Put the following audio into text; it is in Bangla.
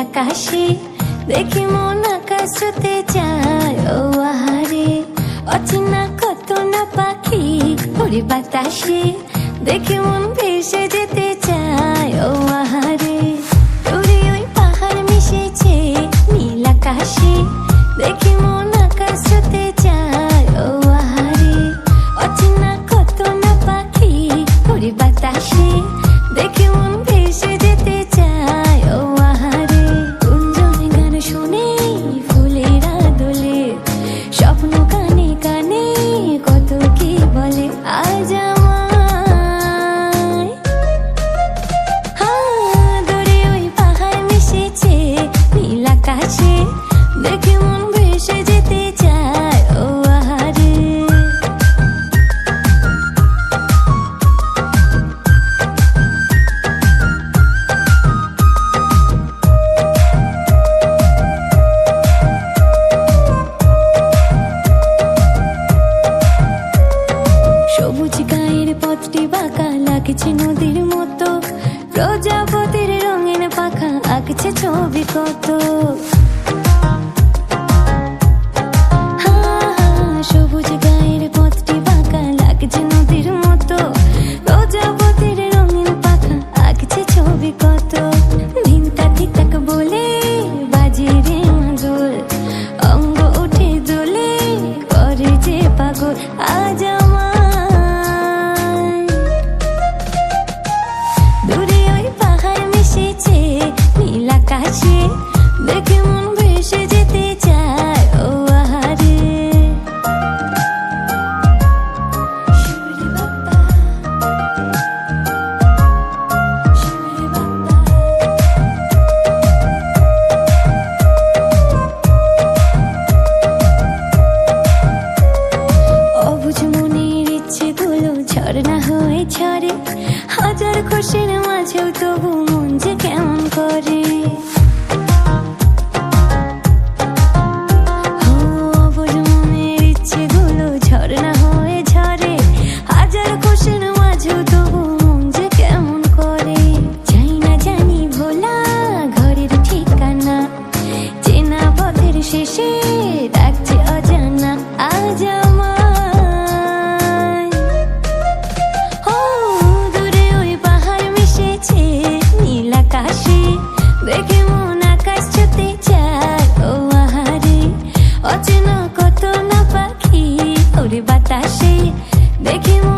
আকাশে দেখি মন আকাশ ছুতে যায়, ও আহারে অচেনা কত না পাখি উড়ে বাতাসে, দেখি মন ভেসে যেতে চায়, ও আহারে দূরে ওই পাহাড় মিশেছে নীল আকাশে, দেখি মন আকাশ ছুতে যায়, ও আহারে অচেনা কত না পাখি উড়ে বাতাসে, দেখি মন ভেসে যেতে চায়, ও আহারে কুঞ্জনে গান শুনে ফুলেরা দোলে, স্বপ্ন কানে কানে কত কি বলে আজ আমায়। দূরে ওই পাহাড় মিশেছে নীল আকাশে, দেখি মন ভেসে যেতে চায়, ও আহারে সবুজ গায়ের পথটি বাঁকা লাগছে নদীর মতো, প্রজাপতির রঙিন পাখা আঁকছে ছবি কত। সবুজ গায়ের পথটি বাঁকা লাগছে নদীর মতো, প্রজাপতির রঙিন পাখা আঁকছে ছবি কত। ধিনতা ধিকতাক বলে বাজে রে মাদল, অঙ্গ উঠে দোলে করে যে পাগল আজ আমায়। দূরে ওই পাহাড় মিশেছে নীল আকাশে, দেখে মন ভেসে যেতে চায়, ও আহারে শিউরে বাপ্পা, শিউরে বাপ্পা। অবুঝ মনের ইচ্ছেগুলো ঝর্ণা হয়ে ঝরে, হাজার খুশির মাঝেও তবু মন যে কেমন করে। অবুঝ মনের ইচ্ছেগুলো ঝর্ণা হয়ে ঝরে, হাজার খুশির মাঝেও তবু মন যে কেমন করে। যাই না জানি ভোলা ঘরের ঠিকানা, চেনা পথের শেষে ডাকছে অজানা আজ আমায়। দূরে ওই পাহাড় মিশেছে নীল আকাশে, দেখে মন আকাশ ছুতে চায়, ও আহারে অচেনা কত না পাখি ওরে বাতাসে, দেখে মন